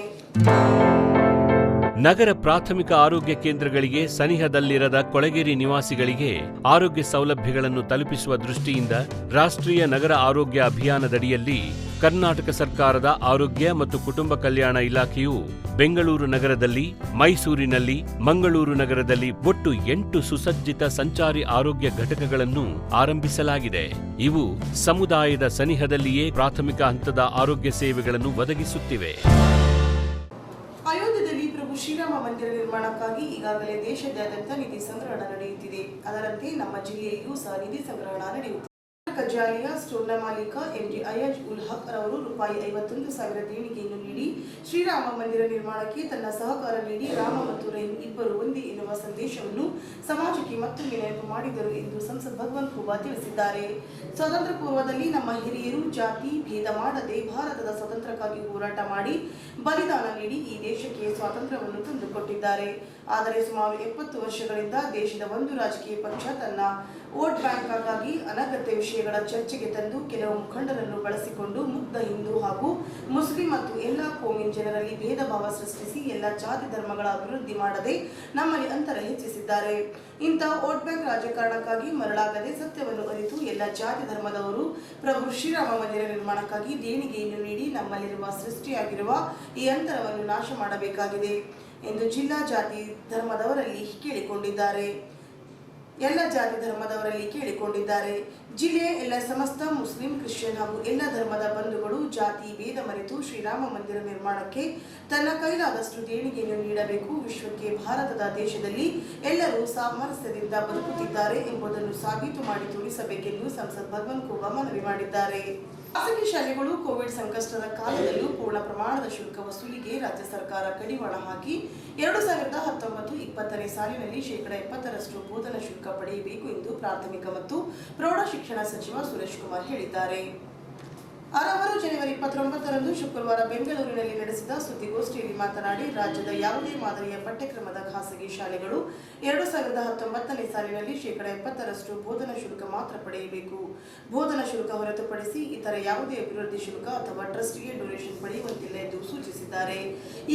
ನಗರ ಪ್ರಾಥಮಿಕ ಆರೋಗ್ಯ ಕೇಂದ್ರಗಳಿಗೆ ಸನಿಹದಲ್ಲಿರದ ಕೊಳಗೇರಿ ನಿವಾಸಿಗಳಿಗೆ ಆರೋಗ್ಯ ಸೌಲಭ್ಯಗಳನ್ನು ತಲುಪಿಸುವ ದೃಷ್ಟಿಯಿಂದ ರಾಷ್ಟ್ರೀಯ ನಗರ ಆರೋಗ್ಯ ಅಭಿಯಾನದಡಿಯಲ್ಲಿ ಕರ್ನಾಟಕ ಸರ್ಕಾರದ ಆರೋಗ್ಯ ಮತ್ತು ಕುಟುಂಬ ಕಲ್ಯಾಣ ಇಲಾಖೆಯು ಬೆಂಗಳೂರು ನಗರದಲ್ಲಿ, ಮೈಸೂರಿನಲ್ಲಿ, ಮಂಗಳೂರು ನಗರದಲ್ಲಿ ಒಟ್ಟು 8 ಸುಸಜ್ಜಿತ ಸಂಚಾರಿ ಆರೋಗ್ಯ ಘಟಕಗಳನ್ನು ಆರಂಭಿಸಲಾಗಿದೆ. ಇವು ಸಮುದಾಯದ ಸನಿಹದಲ್ಲಿಯೇ ಪ್ರಾಥಮಿಕ ಹಂತದ ಆರೋಗ್ಯ ಸೇವೆಗಳನ್ನು ಒದಗಿಸುತ್ತಿವೆ. ಅಯೋಧ್ಯೆಯಲ್ಲಿ ಪ್ರಭು ಶ್ರೀರಾಮ ಮಂದಿರ ನಿರ್ಮಾಣಕ್ಕಾಗಿ ಈಗಾಗಲೇ ದೇಶಾದ್ಯಂತ ನಿಧಿ ಸಂಗ್ರಹಣ ನಡೆಯುತ್ತಿದೆ. ಅದರಂತೆ ನಮ್ಮ ಜಿಲ್ಲೆಯಲ್ಲಿಯೂ ಸಹ ನಿಧಿ ಸಂಗ್ರಹಣ ನಡೆಯುತ್ತಿದೆ. ಕಜಾಲಿಯಾ ಸ್ಟೋರ್ನ ಮಾಲೀಕ ಎಂಡಿ ಅಯಾಜ್ ಉಲ್ ಹಕ್ ರವರು ರೂಪಾಯಿ 51,000 ದೇಣಿಗೆಯನ್ನು ನೀಡಿ ಶ್ರೀರಾಮ ಮಂದಿರ ನಿರ್ಮಾಣಕ್ಕೆ ತನ್ನ ಸಹಕಾರ ನೀಡಿ ರಾಮ ಮತ್ತು ರಹೀಂ ಇಬ್ಬರು ಒಂದೇ ಎನ್ನುವ ಸಂದೇಶವನ್ನು ಸಮಾಜಕ್ಕೆ ಮತ್ತೊಮ್ಮೆ ನೆನಪು ಮಾಡಿದರು ಎಂದು ಸಂಸದ್ ಭಗವಂತ್ ಖೂಬಾ ತಿಳಿಸಿದ್ದಾರೆ. ಸ್ವಾತಂತ್ರ್ಯ ಪೂರ್ವದಲ್ಲಿ ನಮ್ಮ ಹಿರಿಯರು ಜಾತಿ ಭೇದ ಮಾಡದೆ ಭಾರತದ ಸ್ವಾತಂತ್ರ್ಯಕ್ಕಾಗಿ ಹೋರಾಟ ಮಾಡಿ ಬಲಿದಾನ ನೀಡಿ ಈ ದೇಶಕ್ಕೆ ಸ್ವಾತಂತ್ರ್ಯವನ್ನು ತಂದುಕೊಟ್ಟಿದ್ದಾರೆ. ಆದರೆ ಸುಮಾರು 70 ವರ್ಷಗಳಿಂದ ದೇಶದ ಒಂದು ರಾಜಕೀಯ ಪಕ್ಷ ತನ್ನ ವೋಟ್ ಬ್ಯಾಂಕ್ಗಾಗಿ ಅನಗತ್ಯ ವಿಷಯಗಳ ಚರ್ಚೆಗೆ ತಂದು ಕೆಲವು ಮುಖಂಡರನ್ನು ಬಳಸಿಕೊಂಡು ಮುಗ್ಧ ಹಿಂದೂ ಹಾಗೂ ಮುಸ್ಲಿಂ ಮತ್ತು ಎಲ್ಲ ಕೋಮಿನ ಜನರಲ್ಲಿ ಭೇದ ಭಾವ ಸೃಷ್ಟಿಸಿ ಎಲ್ಲ ಜಾತಿ ಧರ್ಮಗಳ ಅಭಿವೃದ್ಧಿ ಮಾಡದೆ ನಮ್ಮಲ್ಲಿ ಅಂತರ ಹೆಚ್ಚಿಸಿದ್ದಾರೆ. ಇಂತಹ ವೋಟ್ ಬ್ಯಾಂಕ್ ರಾಜಕಾರಣಕ್ಕಾಗಿ ಮರಳಾಗದೆ ಸತ್ಯವನ್ನು ಅರಿತು ಎಲ್ಲ ಜಾತಿ ಧರ್ಮದವರು ಪ್ರಭು ಶ್ರೀರಾಮ ಮಂದಿರ ನಿರ್ಮಾಣಕ್ಕಾಗಿ ದೇಣಿಗೆಯನ್ನು ನೀಡಿ ನಮ್ಮಲ್ಲಿರುವ ಸೃಷ್ಟಿಯಾಗಿರುವ ಈ ಅಂತರವನ್ನು ನಾಶ ಮಾಡಬೇಕಾಗಿದೆ ಎಂದು ಜಿಲ್ಲಾ ಜಾತಿ ಧರ್ಮದವರಲ್ಲಿ ಕೇಳಿಕೊಂಡಿದ್ದಾರೆ. ಜಿಲ್ಲೆಯ ಎಲ್ಲ ಸಮಸ್ತ ಮುಸ್ಲಿಂ, ಕ್ರಿಶ್ಚಿಯನ್ ಹಾಗೂ ಎಲ್ಲ ಧರ್ಮದ ಬಂಧುಗಳು ಜಾತಿ ಭೇದ ಮರೆತು ಶ್ರೀರಾಮ ಮಂದಿರ ನಿರ್ಮಾಣಕ್ಕೆ ತನ್ನ ಕೈಲಾದಷ್ಟು ದೇಣಿಗೆಯನ್ನು ನೀಡಬೇಕು. ವಿಶ್ವಕ್ಕೆ ಭಾರತದ ದೇಶದಲ್ಲಿ ಎಲ್ಲರೂ ಸಾಮರಸ್ಯದಿಂದ ಬದುಕುತ್ತಿದ್ದಾರೆ ಎಂಬುದನ್ನು ಸಾಬೀತು ಮಾಡಿ ತೋರಿಸಬೇಕೆಂದು ಸಂಸದ್ ಭಗವಂತ್ ಖೂಬಾ ಮನವಿ ಮಾಡಿದ್ದಾರೆ. ಖಾಸಗಿ ಶಾಲೆಗಳು ಕೋವಿಡ್ ಸಂಕಷ್ಟದ ಕಾಲದಲ್ಲೂ ಪೂರ್ಣ ಪ್ರಮಾಣದ ಶುಲ್ಕ ವಸೂಲಿಗೆ ರಾಜ್ಯ ಸರ್ಕಾರ ಕಡಿವಾಣ ಹಾಕಿ 2019-20 ಸಾಲಿನಲ್ಲಿ 70% ಬೋಧನಾ ಶುಲ್ಕ ಪಡೆಯಬೇಕು ಎಂದು ಪ್ರಾಥಮಿಕ ಮತ್ತು ಪ್ರೌಢ ಶಿಕ್ಷಣ ಸಚಿವ ಸುರೇಶ್ ಕುಮಾರ್ ಹೇಳಿದ್ದಾರೆ. ಅವರು ಜನವರಿ 29ರಂದು ಶುಕ್ರವಾರ ಬೆಂಗಳೂರಿನಲ್ಲಿ ನಡೆಸಿದ ಸುದ್ದಿಗೋಷ್ಠಿಯಲ್ಲಿ ಮಾತನಾಡಿ, ರಾಜ್ಯದ ಯಾವುದೇ ಮಾದರಿಯ ಪಠ್ಯಕ್ರಮದ ಖಾಸಗಿ ಶಾಲೆಗಳು 2019ನೇ ಸಾಲಿನಲ್ಲಿ ಶೇಕಡ 70ರಷ್ಟು ಬೋಧನಾ ಶುಲ್ಕ ಮಾತ್ರ ಪಡೆಯಬೇಕು. ಬೋಧನಾ ಶುಲ್ಕ ಹೊರತುಪಡಿಸಿ ಇತರ ಯಾವುದೇ ಅಭಿವೃದ್ಧಿ ಶುಲ್ಕ ಅಥವಾ ಟ್ರಸ್ಟ್ಗೆ ಡೊನೇಷನ್ ಪಡೆಯುವಂತಿಲ್ಲ ಎಂದು ಸೂಚಿಸಿದ್ದಾರೆ.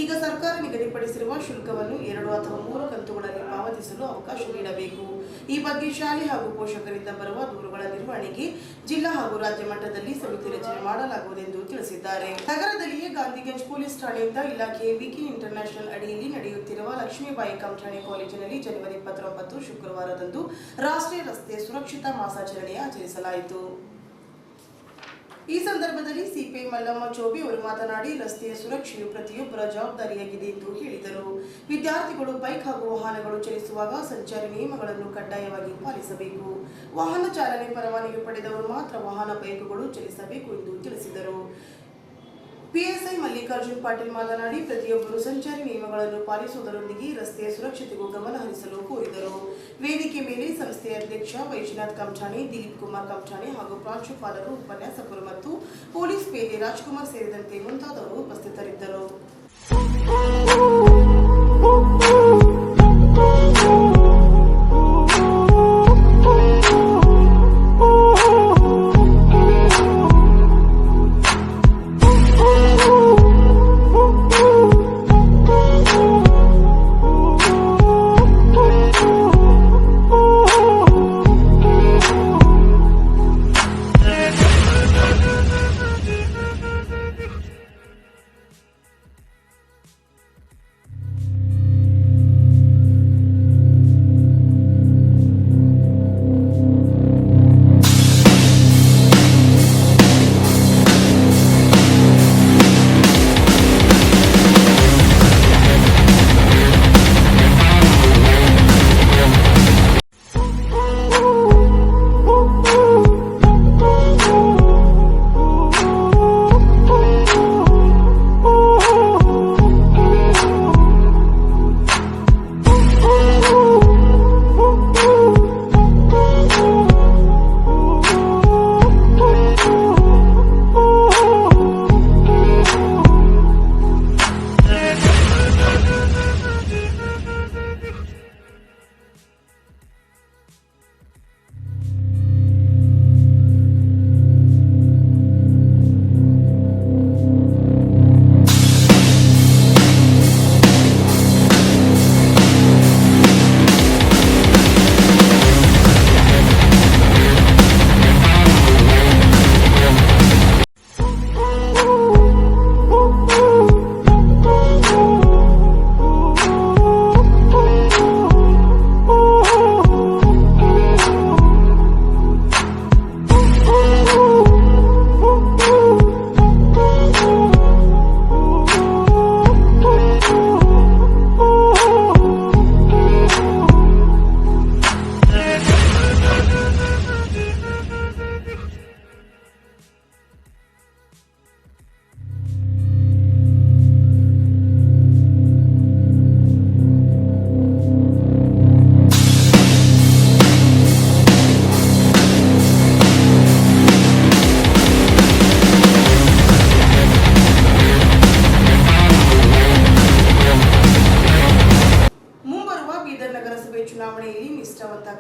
ಈಗ ಸರ್ಕಾರ ನಿಗದಿಪಡಿಸಿರುವ ಶುಲ್ಕವನ್ನು 2 ಅಥವಾ 3 ಕಂತುಗಳಲ್ಲಿ ಪಾವತಿಸಲು ಅವಕಾಶ ನೀಡಬೇಕು. ಈ ಬಗ್ಗೆ ಶಾಲೆ ಹಾಗೂ ಪೋಷಕರಿಂದ ಬರುವ ದೂರುಗಳ ನಿರ್ವಹಣೆಗೆ ಜಿಲ್ಲಾ ಹಾಗೂ ರಾಜ್ಯ ಮಟ್ಟದಲ್ಲಿ ಸಮಿತಿ ರಚನೆ ಮಾಡಲಾಗುವುದೆಂದು ತಿಳಿಸಿದ್ದಾರೆ. ನಗರದಲ್ಲಿಯೇ ಗಾಂಧಿಗಂಜ್ ಪೊಲೀಸ್ ಠಾಣೆಯಿಂದ ಇಲಾಖೆಯ ವಿಕಿ ಇಂಟರ್ನ್ಯಾಷನಲ್ ಅಡಿಯಲ್ಲಿ ನಡೆಯುತ್ತಿರುವ ಲಕ್ಷ್ಮೀಬಾಯಿ ಕಂಠಾಣೆ ಕಾಲೇಜಿನಲ್ಲಿ ಜನವರಿ 29 ಶುಕ್ರವಾರದಂದು ರಾಷ್ಟ್ರೀಯ ರಸ್ತೆ ಸುರಕ್ಷತಾ ಮಾಸಾಚರಣೆ ಆಚರಿಸಲಾಯಿತು. ಈ ಸಂದರ್ಭದಲ್ಲಿ ಸಿಪಿಐ ಮಲ್ಲಮ್ಮ ಚೋಬಿ ಅವರು ಮಾತನಾಡಿ, ರಸ್ತೆಯ ಸುರಕ್ಷೆಯು ಪ್ರತಿಯೊಬ್ಬರ ಜವಾಬ್ದಾರಿಯಾಗಿದೆ ಎಂದು ಹೇಳಿದರು. ವಿದ್ಯಾರ್ಥಿಗಳು ಬೈಕ್ ಹಾಗೂ ವಾಹನಗಳು ಚಲಿಸುವಾಗ ಸಂಚಾರಿ ನಿಯಮಗಳನ್ನು ಕಡ್ಡಾಯವಾಗಿ ಪಾಲಿಸಬೇಕು. ವಾಹನ ಚಾಲನೆ ಪರವಾನಗಿ ಪಡೆದವರು ಮಾತ್ರ ವಾಹನ ಬೈಕುಗಳು ಚಲಿಸಬೇಕು ಎಂದು ತಿಳಿಸಿದರು. ಪಿಎಸ್ಐ ಮಲ್ಲಿಕಾರ್ಜುನ್ ಪಾಟೀಲ್ ಮಾತನಾಡಿ, ಪ್ರತಿಯೊಬ್ಬರು ಸಂಚಾರಿ ನಿಯಮಗಳನ್ನು ಪಾಲಿಸುವುದರೊಂದಿಗೆ ರಸ್ತೆಯ ಸುರಕ್ಷತೆಗೂ ಗಮನ ಹರಿಸಲು ಕೋರಿದರು. ವೇದಿಕೆ ಮೇಲೆ ಸಂಸ್ಥೆಯ ಅಧ್ಯಕ್ಷ ವೈಜನಾಥ್ ಕಂಠಾಣೆ, ದಿಲೀಪ್ ಕುಮಾರ್ ಕಂಠಾಣೆ ಹಾಗೂ ಪ್ರಾಂಶುಪಾಲರು, ಉಪನ್ಯಾಸಕರು ಮತ್ತು ಪೊಲೀಸ್ ಪೇದೆ ರಾಜ್ಕುಮಾರ್ ಸೇರಿದಂತೆ ಮುಂತಾದವರು ಉಪಸ್ಥಿತರಿದ್ದರು.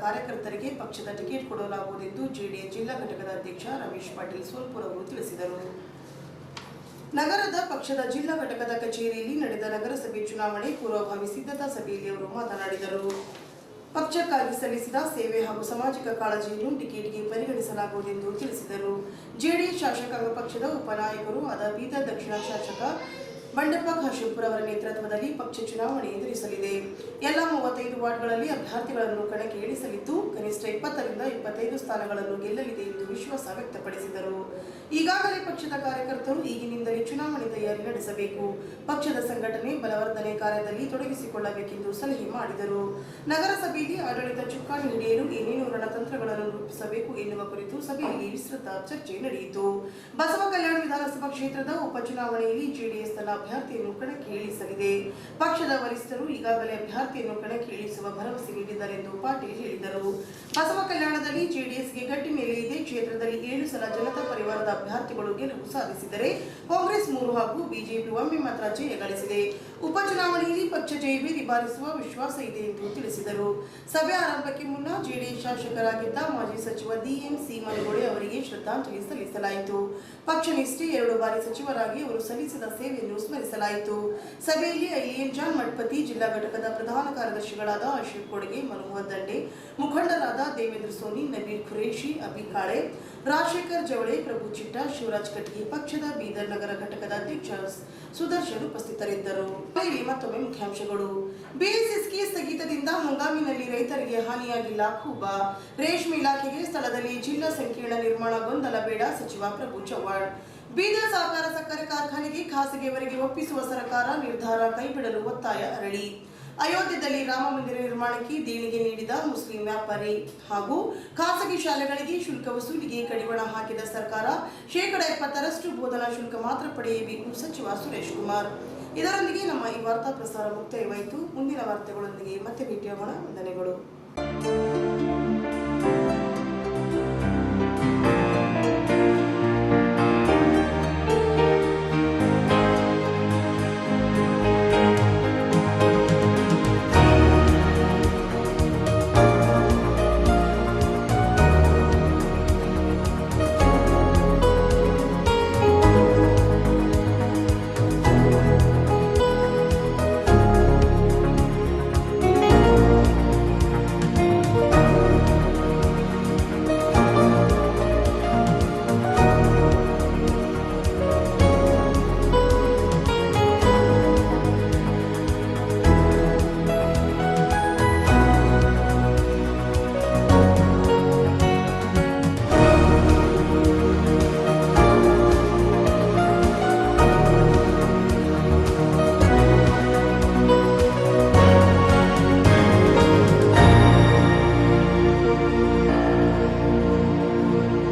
ಕಾರ್ಯಕರ್ತರಿಗೆ ಪಕ್ಷದ ಟಿಕೆಟ್ ಕೊಡಲಾಗುವುದೆಂದು ಜೆಡಿಎಸ್ ಜಿಲ್ಲಾ ಘಟಕದ ಅಧ್ಯಕ್ಷ ರಮೇಶ್ ಪಾಟೀಲ್ ಸೋಲ್ಪುರ್ ಅವರು ತಿಳಿಸಿದರು. ನಗರದ ಪಕ್ಷದ ಜಿಲ್ಲಾ ಘಟಕದ ಕಚೇರಿಯಲ್ಲಿ ನಡೆದ ನಗರಸಭೆ ಚುನಾವಣೆ ಪೂರ್ವಭಾವಿ ಸಿದ್ಧತಾ ಸಭೆಯಲ್ಲಿ ಅವರು ಮಾತನಾಡಿದರು. ಪಕ್ಷಕ್ಕಾಗಿ ಸಲ್ಲಿಸಿದ ಸೇವೆ ಹಾಗೂ ಸಾಮಾಜಿಕ ಕಾಳಜಿಯನ್ನು ಟಿಕೆಟ್ಗೆ ಪರಿಗಣಿಸಲಾಗುವುದೆಂದು ತಿಳಿಸಿದರು. ಜೆಡಿಎಸ್ ಶಾಸಕಾಂಗ ಪಕ್ಷದ ಉಪನಾಯಕರು ಆದ ಬೀದರ್ ದಕ್ಷಿಣ ಶಾಸಕ ಬಂಡೆಪ್ಪ ಖಾಶೆಂಪುರ್ ಅವರ ನೇತೃತ್ವದಲ್ಲಿ ಪಕ್ಷ ಚುನಾವಣೆ ಎದುರಿಸಲಿದೆ. ಎಲ್ಲ 35 ವಾರ್ಡ್ಗಳಲ್ಲಿ ಅಭ್ಯರ್ಥಿಗಳನ್ನು ಕಣಕ್ಕೆ ಇಳಿಸಲಿದ್ದು ಕನಿಷ್ಠ 20ರಿಂದ 25 ಸ್ಥಾನಗಳನ್ನು ಗೆಲ್ಲಲಿದೆ ಎಂದು ವಿಶ್ವಾಸ ವ್ಯಕ್ತಪಡಿಸಿದರು. ಈಗಾಗಲೇ ಪಕ್ಷದ ಕಾರ್ಯಕರ್ತರು ಈಗಿನಿಂದಲೇ ಚುನಾವಣೆ ತಯಾರಿ ನಡೆಸಬೇಕು, ಪಕ್ಷದ ಸಂಘಟನೆ ಬಲವರ್ಧನೆ ಕಾರ್ಯದಲ್ಲಿ ತೊಡಗಿಸಿಕೊಳ್ಳಬೇಕೆಂದು ಸಲಹೆ ಮಾಡಿದರು. ನಗರಸಭೆಯಲ್ಲಿ ಆಡಳಿತ ಚುಕ್ಕಾಣಿ ಚುಕ್ಕಾಣಿ ಹಿಡಿಯಲು ಏನೇನು ರಣತಂತ್ರಗಳನ್ನು ರೂಪಿಸಬೇಕು ಎನ್ನುವ ಕುರಿತು ಸಭೆಯಲ್ಲಿ ವಿಸ್ತೃತ ಚರ್ಚೆ ನಡೆಯಿತು. ಬಸವ ಕಲ್ಯಾಣ ವಿಧಾನಸಭಾ ಕ್ಷೇತ್ರದ ಉಪಚುನಾವಣೆಯಲ್ಲಿ ಜೆಡಿಎಸ್ ತನ್ನ ಅಭ್ಯರ್ಥಿಯನ್ನು ಕಣಕ್ಕೆ ಇಳಿಸಲಿದೆ. ಪಕ್ಷದ ವರಿಷ್ಠರು ಈಗಾಗಲೇ ಅಭ್ಯರ್ಥಿಯನ್ನು ಕಣಕ್ಕೆ ಇಳಿಸುವ ಭರವಸೆ ನೀಡಿದ್ದಾರೆಂದು ಪಾಟೀಲ್ ಹೇಳಿದರು. ಬಸವ ಕಲ್ಯಾಣದಲ್ಲಿ ಜೆಡಿಎಸ್ಗೆ ಗಟ್ಟಿ ಮೇಲೆ ಇದೆ. ಕ್ಷೇತ್ರದಲ್ಲಿ 7 ಸಲ ಜನತಾ ಪರಿವಾರದ ಅಭ್ಯರ್ಥಿಗಳು ಗೆಲುವು ಸಾಧಿಸಿದರೆ ಕಾಂಗ್ರೆಸ್ 3 ಹಾಗೂ ಬಿಜೆಪಿ ಒಮ್ಮೆ ಮಾತ್ರ ಜಯ ಗಳಿಸಿದೆ. ಉಪಚುನಾವಣೆಯಲ್ಲಿ ಪಕ್ಷ ಜಯಭೇರಿ ಬಾರಿಸುವ ವಿಶ್ವಾಸ ಇದೆ ಎಂದು ತಿಳಿಸಿದರು. ಸಭೆ ಆರಂಭಕ್ಕೆ ಮುನ್ನ ಜೆಡಿಎಸ್ ಶಾಸಕರಾಗಿದ್ದ ಮಾಜಿ ಸಚಿವ ಡಿ.ಎಂ.ಸಿ. ಮನಗೋಡೆ ಅವರಿಗೆ ಶ್ರದ್ಧಾಂಜಲಿ ಸಲ್ಲಿಸಲಾಯಿತು. ಪಕ್ಷ ನಿಷ್ಠೆ 2 ಬಾರಿ ಸಚಿವರಾಗಿ ಅವರು ಸಲ್ಲಿಸಿದ ಸೇವೆಯನ್ನು ಸ್ಮರಿಸಲಾಯಿತು. ಸಭೆಯಲ್ಲಿ ಐಲಿಯನ್ ಜಾನ್ ಮಠಪತಿ, ಜಿಲ್ಲಾ ಘಟಕದ ಪ್ರಧಾನ ಕಾರ್ಯದರ್ಶಿಗಳಾದ ಅಶೋಕ್ ಕೊಡಗೆ, ಮನೋಹರ್ ದಂಡೆ, ಮುಖಂಡರಾದ ದೇವೇಂದ್ರ ಸೋನಿ, ನಬೀರ್ ಖುರೇಶಿ, ಅಭಿ ಕಾಳೆ, ರಾಜಶೇಖರ್ ಜವಳೆ, ಪ್ರಭು ಚಿಟ್ಟ, ಶಿವರಾಜ್ ಕಟ್ಗಿ, ಪಕ್ಷದ ಬೀದರ್ ನಗರ ಘಟಕದ ಅಧ್ಯಕ್ಷ ಸುದರ್ಶನ್ ಉಪಸ್ಥಿತರಿದ್ದರು. ಇಲ್ಲಿ ಮತ್ತೊಮ್ಮೆ ಮುಖ್ಯಾಂಶಗಳು. ಬಿಎಸ್ಎಸ್ಕೆ ಸ್ಥಗಿತದಿಂದ ಹಂಗಾಮಿನಲ್ಲಿ ರೈತರಿಗೆ ಹಾನಿಯಾಗಿಲ್ಲ ಖೂಬ. ರೇಷ್ಮೆ ಇಲಾಖೆಗೆ ಸ್ಥಳದಲ್ಲಿ ಜಿಲ್ಲಾ ಸಂಕೀರ್ಣ ನಿರ್ಮಾಣ ಗೊಂದಲ ಬೇಡ, ಸಚಿವ ಪ್ರಭು ಚವ್ಹಾಣ್. ಬೀದರ್ ಸಹಕಾರ ಸಕ್ಕರೆ ಕಾರ್ಖಾನೆಗೆ ಖಾಸಗಿಯವರಿಗೆ ಒಪ್ಪಿಸುವ ಸರ್ಕಾರ ನಿರ್ಧಾರ ಕೈಬಿಡಲು ಒತ್ತಾಯ ಅರಳಿ. ಅಯೋಧ್ಯೆಯಲ್ಲಿ ರಾಮ ಮಂದಿರ ನಿರ್ಮಾಣಕ್ಕೆ ದೇಣಿಗೆ ನೀಡಿದ ಮುಸ್ಲಿಂ ವ್ಯಾಪಾರಿ ಹಾಗೂ ಖಾಸಗಿ ಶಾಲೆಗಳಿಗೆ ಶುಲ್ಕ ವಸೂಲಿಗೆ ಕಡಿವಾಣ ಹಾಕಿದ ಸರ್ಕಾರ 70% ಬೋಧನಾ ಶುಲ್ಕ ಮಾತ್ರ ಪಡೆಯಬೇಕು, ಸಚಿವ ಸುರೇಶ್ ಕುಮಾರ್. ಇದರೊಂದಿಗೆ ನಮ್ಮ ಈ ವಾರ್ತಾ ಪ್ರಸಾರ ಮುಕ್ತಾಯವಾಯಿತು. ಮುಂದಿನ ವಾರ್ತೆಗಳೊಂದಿಗೆ ಮತ್ತೆ ಭೇಟಿಯಾಗೋಣ. ವಂದನೆಗಳು.